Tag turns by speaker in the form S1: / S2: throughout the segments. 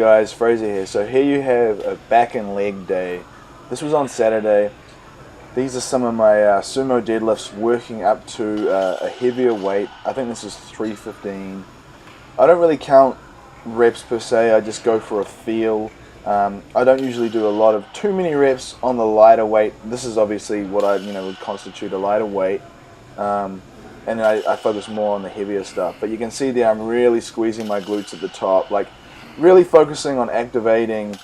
S1: guys, Fraser here. So here you have a back and leg day. This was on Saturday. These are some of my sumo deadlifts working up to a heavier weight. I think this is 315. I don't really count reps per se, I just go for a feel. I don't usually do a lot of too many reps on the lighter weight. This is obviously what I would constitute a lighter weight. And I focus more on the heavier stuff. But you can see there I'm really squeezing my glutes at the top, like really focusing on activating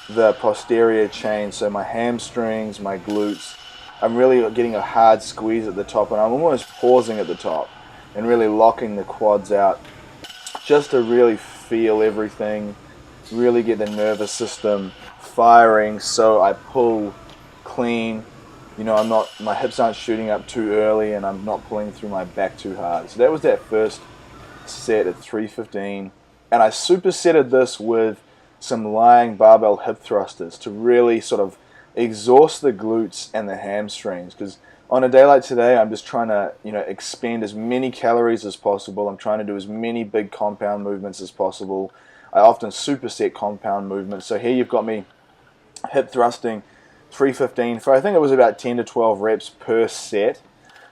S1: the posterior chain, so my hamstrings, my glutes. I'm really getting a hard squeeze at the top, and I'm almost pausing at the top and really locking the quads out just to really feel everything, really get the nervous system firing so I pull clean. My hips aren't shooting up too early, and I'm not pulling through my back too hard. So that was that first set at 315, and I supersetted this with some lying barbell hip thrusters to really sort of exhaust the glutes and the hamstrings, because on a day like today I'm just trying to expend as many calories as possible. I'm trying to do as many big compound movements as possible. I often superset compound movements. So here you've got me hip thrusting 315 for I think it was about 10 to 12 reps per set.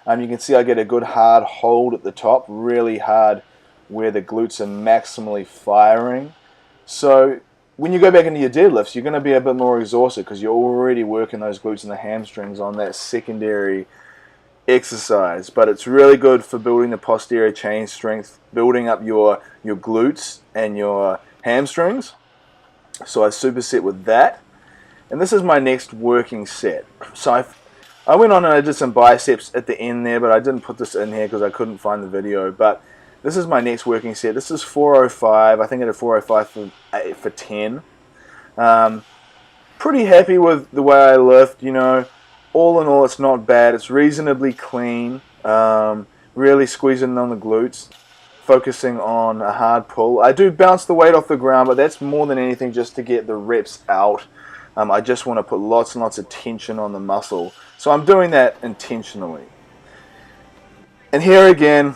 S1: You can see I get a good hard hold at the top, really hard where the glutes are maximally firing. So when you go back into your deadlifts, you're going to be a bit more exhausted because you're already working those glutes and the hamstrings on that secondary exercise. But it's really good for building the posterior chain strength, building up your glutes and your hamstrings. So I superset with that. And this is my next working set. So I went on and I did some biceps at the end there, but I didn't put this in here because I couldn't find the video. But this is my next working set. This is 405. I think I did 405 for 10. Pretty happy with the way I lift. All in all, it's not bad. It's reasonably clean. Really squeezing on the glutes, focusing on a hard pull. I do bounce the weight off the ground, but that's more than anything just to get the reps out. I just want to put lots and lots of tension on the muscle. So I'm doing that intentionally. And here again,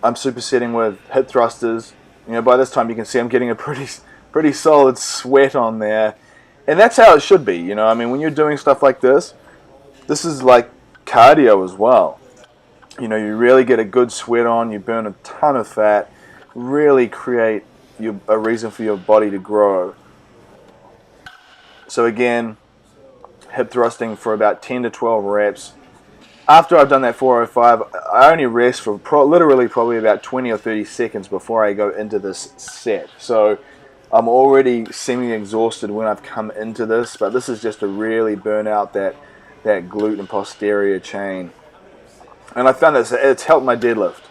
S1: I'm supersetting with hip thrusters. By this time you can see I'm getting a pretty solid sweat on there. And that's how it should be. When you're doing stuff like this is like cardio as well. You really get a good sweat on, you burn a ton of fat, really create a reason for your body to grow. So again, hip thrusting for about 10 to 12 reps. After I've done that 405, I only rest for literally probably about 20 or 30 seconds before I go into this set. So I'm already semi-exhausted when I've come into this, but this is just to really burn out that glute and posterior chain. And I found that it's helped my deadlift.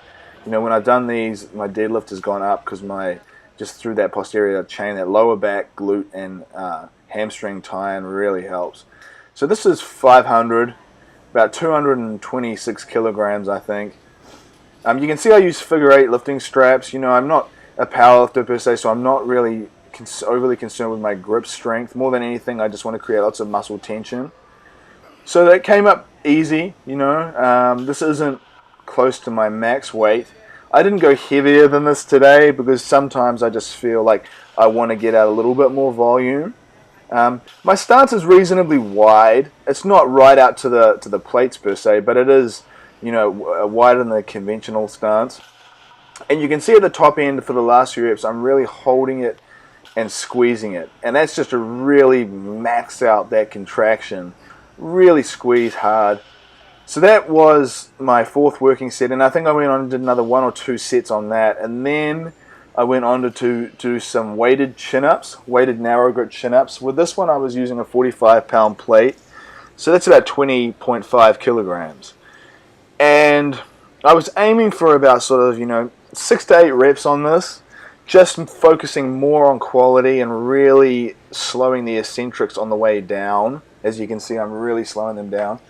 S1: When I've done these, my deadlift has gone up because just through that posterior chain, that lower back, glute, and hamstring tie-in really helps. So this is 500, about 226 kilograms, I think. You can see I use figure 8 lifting straps. I'm not a powerlifter per se, so I'm not really overly concerned with my grip strength. More than anything, I just want to create lots of muscle tension. So that came up easy. This isn't close to my max weight. I didn't go heavier than this today because sometimes I just feel like I want to get out a little bit more volume. My stance is reasonably wide. It's not right out to the plates per se, but it is wider than the conventional stance. And you can see at the top end for the last few reps, I'm really holding it and squeezing it, and that's just to really max out that contraction, really squeeze hard. So that was my fourth working set, and I think I went on and did another 1 or 2 sets on that, and then I went on to do some weighted chin-ups, weighted narrow grip chin-ups. With this one I was using a 45-pound plate, so that's about 20.5 kilograms. And I was aiming for about sort of 6 to 8 reps on this, just focusing more on quality and really slowing the eccentrics on the way down. As you can see, I'm really slowing them down.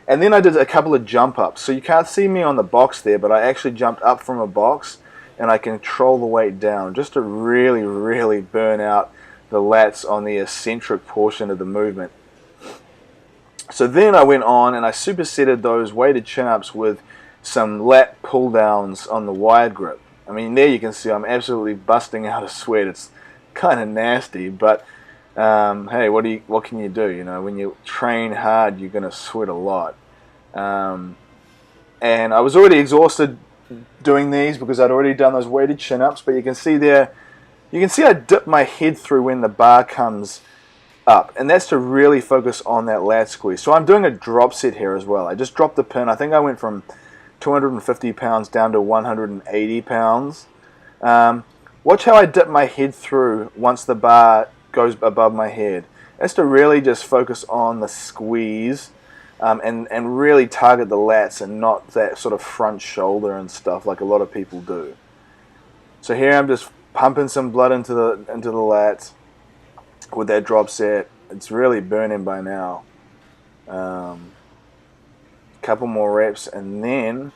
S1: And then I did a couple of jump ups. So you can't see me on the box there, but I actually jumped up from a box and I control the weight down just to really, really burn out the lats on the eccentric portion of the movement. So then I went on and I supersetted those weighted chin-ups with some lat pull downs on the wide grip. I mean, there you can see I'm absolutely busting out a sweat. It's kind of nasty, but hey, what can you do? You know, when you train hard, you're gonna sweat a lot. And I was already exhausted doing these because I'd already done those weighted chin-ups. But you can see there, I dip my head through when the bar comes up, and that's to really focus on that lat squeeze. So I'm doing a drop set here as well. I just dropped the pin. I think I went from 250 pounds down to 180 pounds. Watch how I dip my head through once the bar goes above my head. That's to really just focus on the squeeze, and really target the lats and not that sort of front shoulder and stuff like a lot of people do. So here I'm just pumping some blood into the lats with that drop set. It's really burning by now. Couple more reps, and then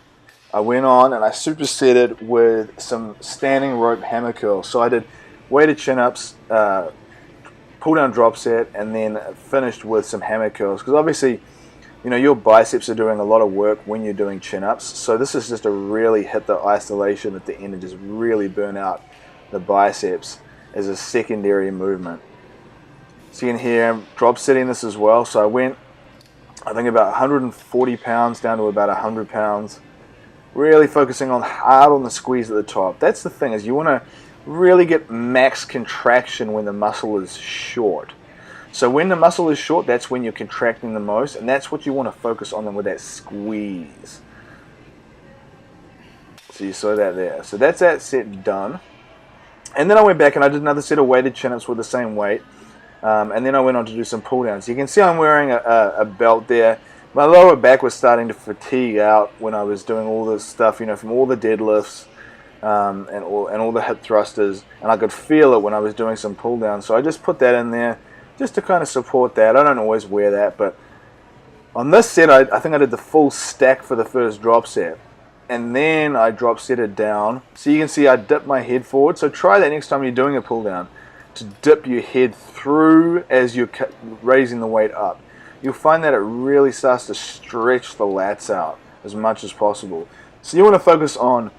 S1: I went on and I supersetted with some standing rope hammer curls. So I did weighted chin-ups, pull down drop set, and then finished with some hammer curls, because obviously, you know, your biceps are doing a lot of work when you're doing chin-ups. So this is just to really hit the isolation at the end and just really burn out the biceps as a secondary movement. So you can hear I'm drop setting this as well. So I went, I think, about 140 pounds down to about 100 pounds. Really focusing hard on the squeeze at the top. That's the thing, is you want to really get max contraction when the muscle is short. So when the muscle is short, that's when you're contracting the most, and that's what you want to focus on them with that squeeze. So you saw that there. So that's that set done. And then I went back and I did another set of weighted chin-ups with the same weight. And then I went on to do some pull-downs. You can see I'm wearing a belt there. My lower back was starting to fatigue out when I was doing all this stuff, you know, from all the deadlifts and all the hip thrusters. And I could feel it when I was doing some pull-downs. So I just put that in there just to kind of support that. I don't always wear that, but on this set, I think I did the full stack for the first drop set. And then I drop set it down. So you can see I dip my head forward. So try that next time you're doing a pull-down, to dip your head through as you're raising the weight up. You'll find that it really starts to stretch the lats out as much as possible. So you want to focus on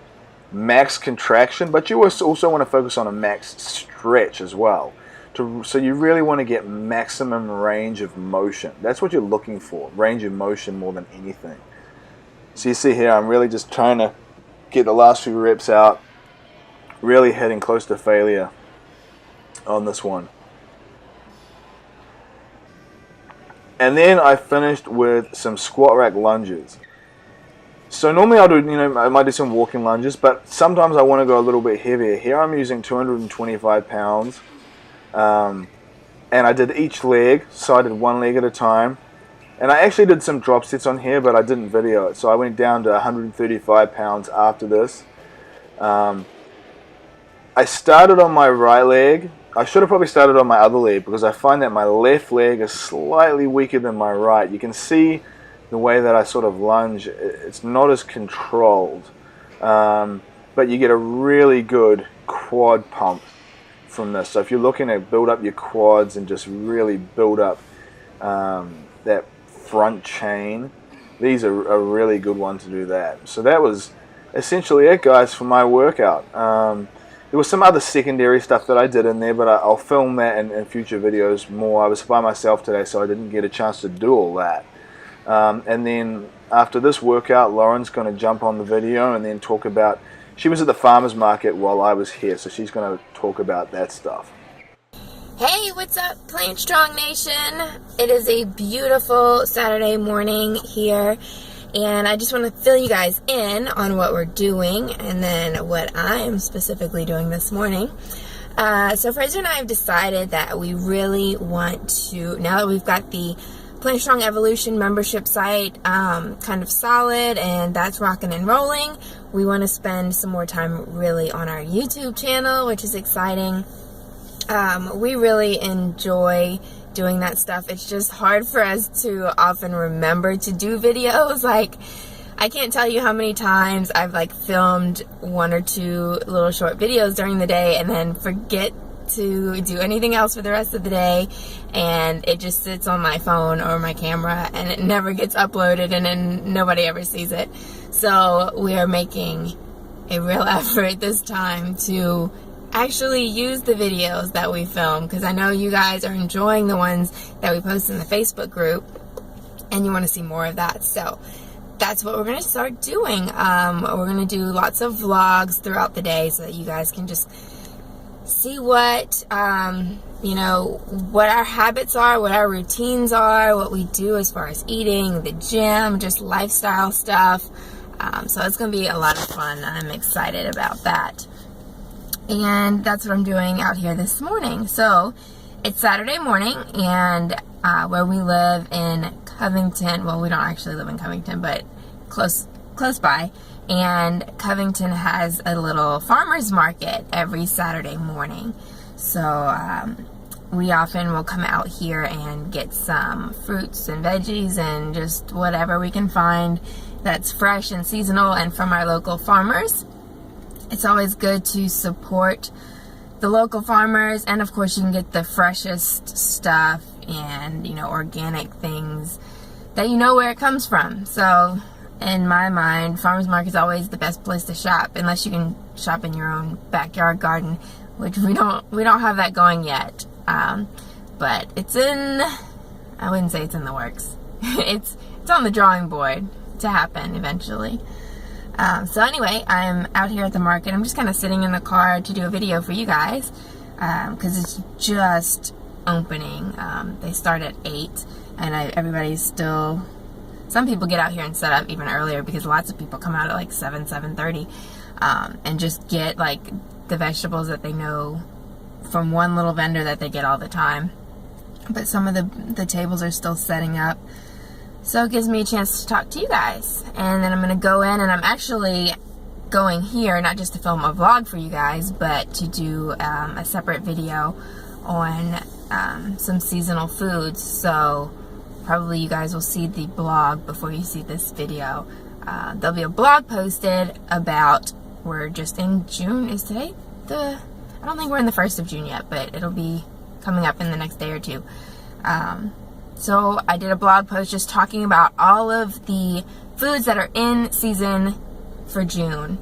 S1: max contraction, but you also want to focus on a max stretch as well. So you really want to get maximum range of motion. That's what you're looking for, range of motion more than anything. So you see here, I'm really just trying to get the last few reps out, really heading close to failure on this one. And then I finished with some squat rack lunges. So normally I'll do, you know, I might do some walking lunges, but sometimes I want to go a little bit heavier. Here I'm using 225 pounds. And I did each leg, so I did one leg at a time. And I actually did some drop sets on here, but I didn't video it. So I went down to 135 pounds after this. I started on my right leg. I should have probably started on my other leg, because I find that my left leg is slightly weaker than my right. You can see the way that I sort of lunge. It's not as controlled. But you get a really good quad pump from this. So if you're looking to build up your quads and just really build up that front chain, these are a really good one to do that. So that was essentially it, guys, for my workout. There was some other secondary stuff that I did in there, but I'll film that in future videos more. I was by myself today, so I didn't get a chance to do all that. And then after this workout, Lauren's going to jump on the video and then talk about, she was at the farmer's market while I was here, so she's going to talk about that stuff.
S2: Hey, what's up, Plain Strong Nation? It is a beautiful Saturday morning here, and I just want to fill you guys in on what we're doing and then what I am specifically doing this morning. So Fraser and I have decided that we really want to, now that we've got the Plain Strong Evolution membership site kind of solid and that's rocking and rolling, we want to spend some more time really on our YouTube channel, which is exciting. We really enjoy doing that stuff. It's just hard for us to often remember to do videos. Like, I can't tell you how many times I've like filmed 1 or 2 little short videos during the day and then forget to do anything else for the rest of the day, and it just sits on my phone or my camera and it never gets uploaded, and then nobody ever sees it. So we are making a real effort this time to actually use the videos that we film, because I know you guys are enjoying the ones that we post in the Facebook group and you want to see more of that. So that's what we're going to start doing. We're going to do lots of vlogs throughout the day so that you guys can just see what, you know, what our habits are, what our routines are, what we do as far as eating, the gym, just lifestyle stuff. So it's going to be a lot of fun. I'm excited about that. And that's what I'm doing out here this morning. So it's Saturday morning, and where we live in Covington, well, we don't actually live in Covington, but close by. And Covington has a little farmer's market every Saturday morning. So we often will come out here and get some fruits and veggies and just whatever we can find that's fresh and seasonal and from our local farmers. It's always good to support the local farmers, and of course you can get the freshest stuff and, you know, organic things that you know where it comes from. So in my mind, farmers market is always the best place to shop, unless you can shop in your own backyard garden, which we don't have that going yet. But it's in, I wouldn't say it's in the works. It's on the drawing board to happen eventually. So anyway, I'm out here at the market. I'm just kind of sitting in the car to do a video for you guys, because it's just opening. They start at 8, and everybody's still, some people get out here and set up even earlier, because lots of people come out at like 7:30, and just get like the vegetables that they know from one little vendor that they get all the time. But some of the tables are still setting up. So it gives me a chance to talk to you guys. And then I'm going to go in, and I'm actually going here, not just to film a vlog for you guys, but to do a separate video on some seasonal foods. So probably you guys will see the blog before you see this video. There'll be a blog posted about, we're just in June. Is today I don't think we're in the 1st of June yet, but it'll be coming up in the next day or two. So I did a blog post just talking about all of the foods that are in season for June.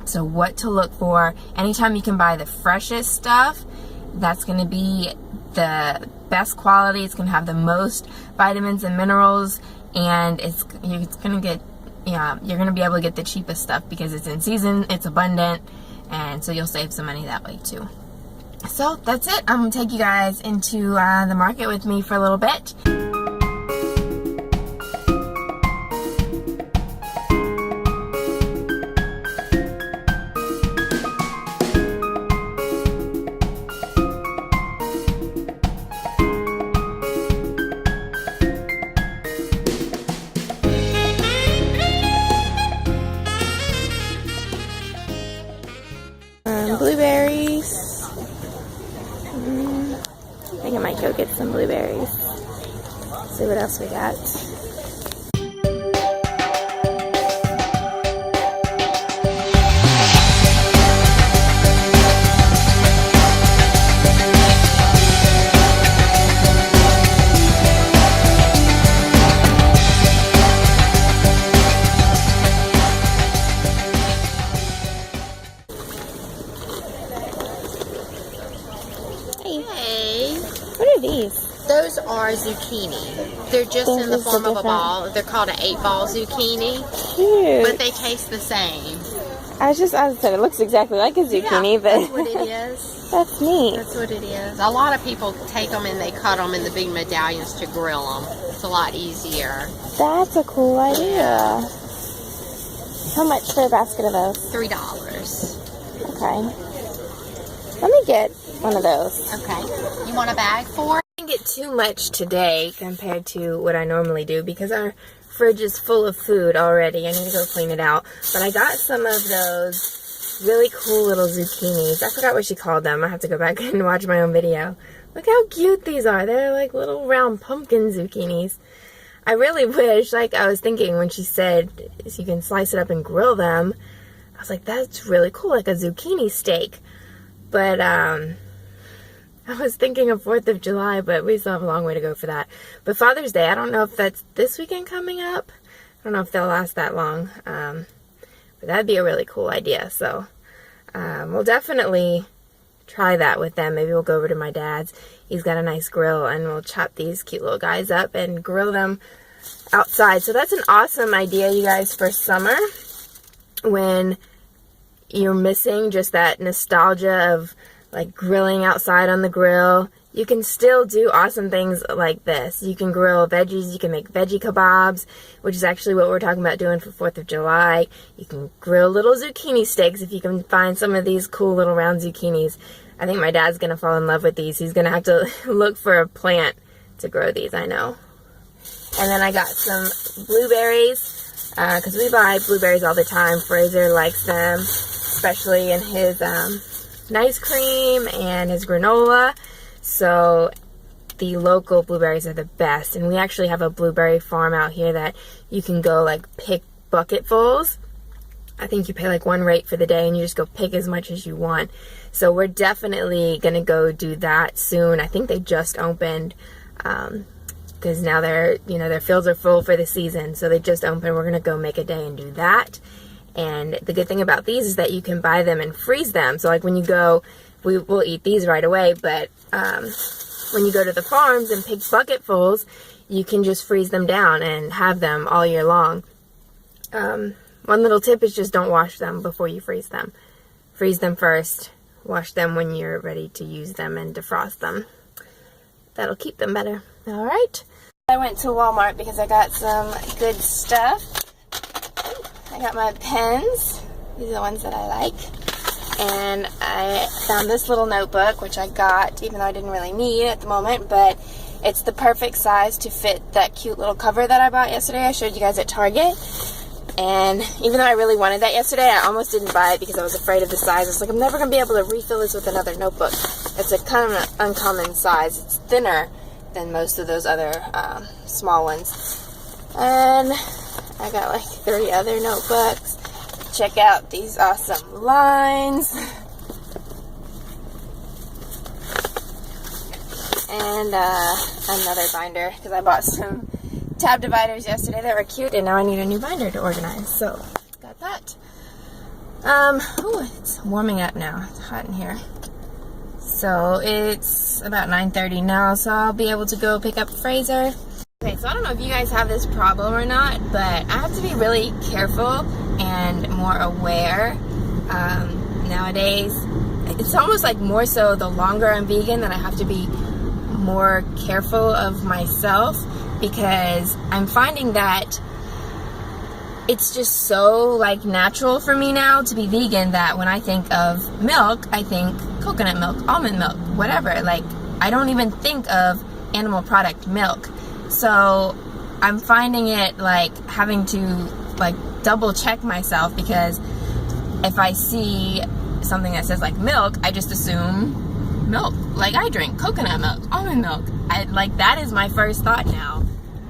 S2: So what to look for. Anytime you can buy the freshest stuff, that's going to be the best quality. It's going to have the most vitamins and minerals, and it's going to get, you're going to be able to get the cheapest stuff because it's in season, it's abundant, and so you'll save some money that way too. So that's it. I'm going to take you guys into the market with me for a little bit. Blueberries. I think I might go get some blueberries. See what else we got.
S3: Hey.
S2: What are these?
S3: Those are zucchini. They're just in the form of a ball. They're called an 8-ball zucchini.
S2: Cute.
S3: But they taste the same.
S2: I said it looks exactly like a zucchini,
S3: Yeah,
S2: but
S3: that's what it is.
S2: that's neat.
S3: That's what it is. A lot of people take them and they cut them in the big medallions to grill them. It's a lot easier.
S2: That's a cool idea. How much for a basket of those?
S3: $3.
S2: Okay. Let me get one of those.
S3: Okay. You want a bag for?
S2: I didn't get too much today compared to what I normally do because our fridge is full of food already. I need to go clean it out. But I got some of those really cool little zucchinis. I forgot what she called them. I have to go back and watch my own video. Look how cute these are. They're like little round pumpkin zucchinis. I really wish, like I was thinking when she said you can slice it up and grill them, I was like, that's really cool, like a zucchini steak. But I was thinking of 4th of July, but we still have a long way to go for that. But Father's Day, I don't know if that's this weekend coming up. I don't know if they'll last that long. But that'd be a really cool idea. So we'll definitely try that with them. Maybe we'll go over to my dad's. He's got a nice grill, and we'll chop these cute little guys up and grill them outside. So that's an awesome idea, you guys, for summer, when you're missing just that nostalgia of like grilling outside on the grill. You can still do awesome things like this. You can grill veggies. You can make veggie kebabs, which is actually what we're talking about doing for 4th of July. You can grill little zucchini steaks if you can find some of these cool little round zucchinis. I think my dad's going to fall in love with these. He's going to have to look for a plant to grow these, I know. And then I got some blueberries, because we buy blueberries all the time. Fraser likes them, especially in his nice cream and his granola. So the local blueberries are the best. And we actually have a blueberry farm out here that you can go like pick bucketfuls. I think you pay like one rate for the day and you just go pick as much as you want. So we're definitely going to go do that soon. I think they just opened, because now their fields are full for the season. So they just opened. We're going to go make a day and do that. And the good thing about these is that you can buy them and freeze them. So like when you go, we'll eat these right away, but when you go to the farms and pick bucketfuls, you can just freeze them down and have them all year long. One little tip is just don't wash them before you freeze them. Freeze them first, wash them when you're ready to use them, and defrost them. That'll keep them better. All right. I went to Walmart because I got some good stuff. I got my pens. These are the ones that I like. And I found this little notebook, which I got, even though I didn't really need it at the moment, but it's the perfect size to fit that cute little cover that I bought yesterday. I showed you guys at Target. And even though I really wanted that yesterday, I almost didn't buy it because I was afraid of the size. I was like, I'm never going to be able to refill this with another notebook. It's a kind of an uncommon size. It's thinner than most of those other small ones. And I got like 3 other notebooks. Check out these awesome lines. And another binder, because I bought some tab dividers yesterday that were cute, and now I need a new binder to organize. So, got that. Oh, it's warming up now. It's hot in here. So, it's about 9:30 now, so I'll be able to go pick up Fraser. Okay, so I don't know if you guys have this problem or not, but I have to be really careful and more aware nowadays. It's almost like more so the longer I'm vegan that I have to be more careful of myself, because I'm finding that it's just so like natural for me now to be vegan that when I think of milk, I think coconut milk, almond milk, whatever. Like, I don't even think of animal product milk. So I'm finding it like having to like double check myself, because if I see something that says like milk, I just assume milk. Like, I drink coconut milk, almond milk. That is my first thought now,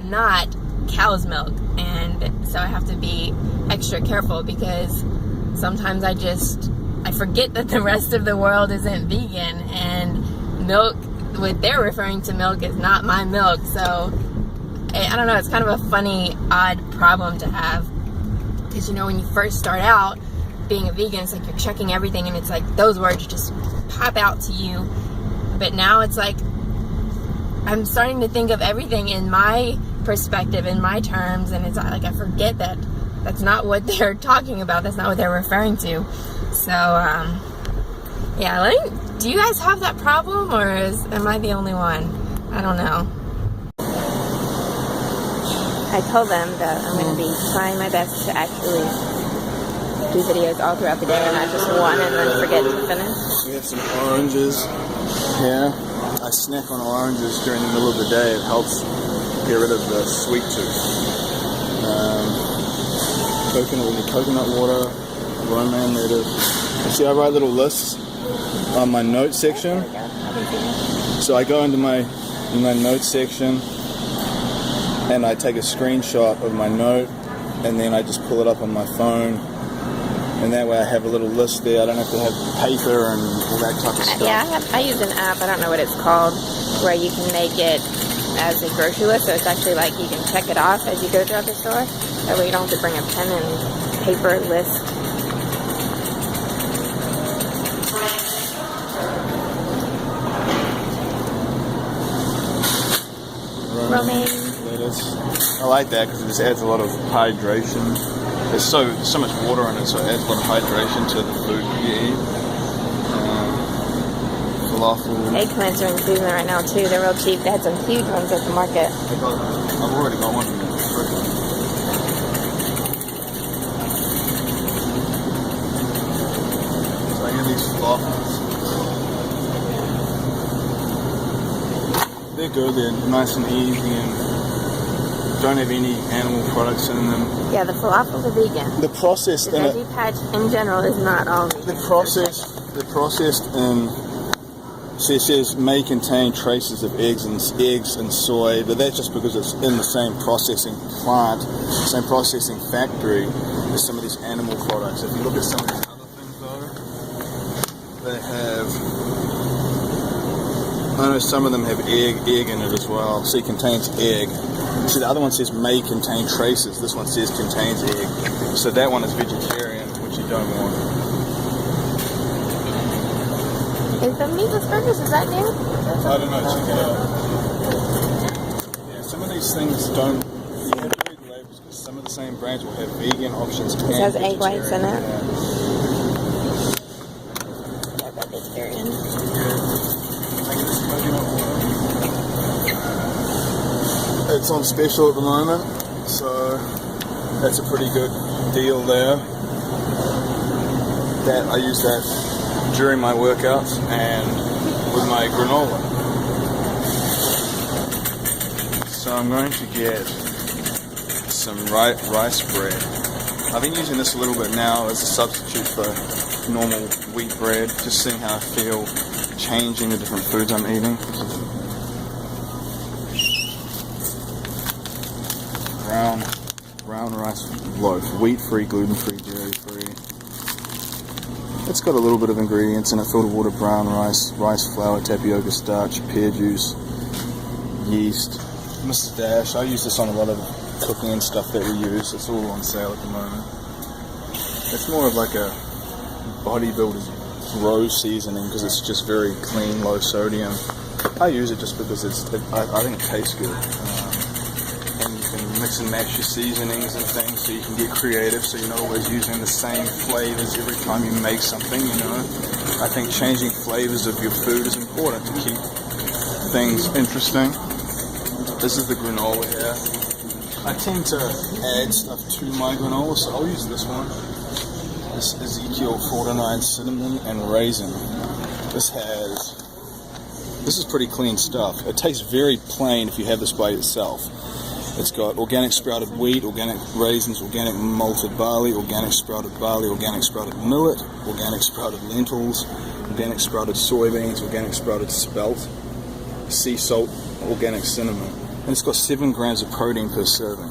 S2: not cow's milk. And so I have to be extra careful, because sometimes I forget that the rest of the world isn't vegan, and milk, what they're referring to milk, is not my milk. So I don't know, it's kind of a funny, odd problem to have, because when you first start out being a vegan, it's like you're checking everything, and it's like those words just pop out to you. But now it's like I'm starting to think of everything in my perspective, in my terms, and it's like I forget that that's not what they're talking about, that's not what they're referring to. So yeah, do you guys have that problem, or am I the only one? I don't know. I told them that I'm going to be trying my best to actually do videos all throughout the day, and not just one and then forget to finish.
S1: We have some oranges here. I snack on oranges during the middle of the day. It helps get rid of the sweet tooth. Coconut water, romaine lettuce. See, I write little lists on my notes section. So I go into my notes section, and I take a screenshot of my note, and then I just pull it up on my phone, and that way I have a little list there. I don't have to have paper and all that type of stuff.
S2: Yeah, I use an app, I don't know what it's called, where you can make it as a grocery list, so it's actually like you can check it off as you go throughout the store. That way you don't have to bring a pen and paper list. romaine.
S1: Lettuce. I like that because it just adds a lot of hydration. There's so much water in it, so it adds a lot of hydration to the food you eat. Falafel.
S2: Eggplants are in season right now too. They're real cheap. They had some huge ones at the market.
S1: I've already got one in the fridge. So I get these falafels. They're good. They're nice and easy and don't have any animal products in them.
S2: Yeah, the falafels are vegan.
S1: The process
S2: The
S1: in it.
S2: veggie patch in general is not all vegan.
S1: The processed in. See, it says may contain traces of eggs and soy, but that's just because it's in the same processing plant, same processing factory as some of these animal products. If you look at some of these other things though, they have, I know some of them have egg in it as well. See, it contains egg. See, the other one says may contain traces. This one says contains egg. So that one is vegetarian, which you don't want.
S2: Is the meatless burgers, is that new?
S1: I don't know, check it out. Yeah, some of these things don't, you have to read the labels because some of the same brands will have vegan options.
S2: It has egg whites in it.
S1: Yeah.
S2: Yeah, but vegetarian.
S1: It's on special at the moment, so that's a pretty good deal there. That I use that during my workouts and with my granola. So I'm going to get some rice bread. I've been using this a little bit now as a substitute for normal wheat bread, just seeing how I feel changing the different foods I'm eating. Brown rice loaf, wheat-free, gluten-free, dairy-free. It's got a little bit of ingredients in it: filtered water, brown rice, rice flour, tapioca starch, pear juice, yeast. Mrs. Dash, I use this on a lot of cooking and stuff that we use. It's all on sale at the moment. It's more of like a bodybuilder's rose seasoning because it's just very clean, low sodium. I use it just because I think it tastes good. And you can mix and match your seasonings and things so you can get creative, so you're not always using the same flavors every time you make something, you know. I think changing flavors of your food is important to keep things interesting. This is the granola here. I tend to add stuff to my granola, so I'll use this one. This Ezekiel 49 cinnamon and raisin. This is pretty clean stuff. It tastes very plain if you have this by itself. It's got organic sprouted wheat, organic raisins, organic malted barley, organic sprouted millet, organic sprouted lentils, organic sprouted soybeans, organic sprouted spelt, sea salt, organic cinnamon. And it's got 7 grams of protein per serving.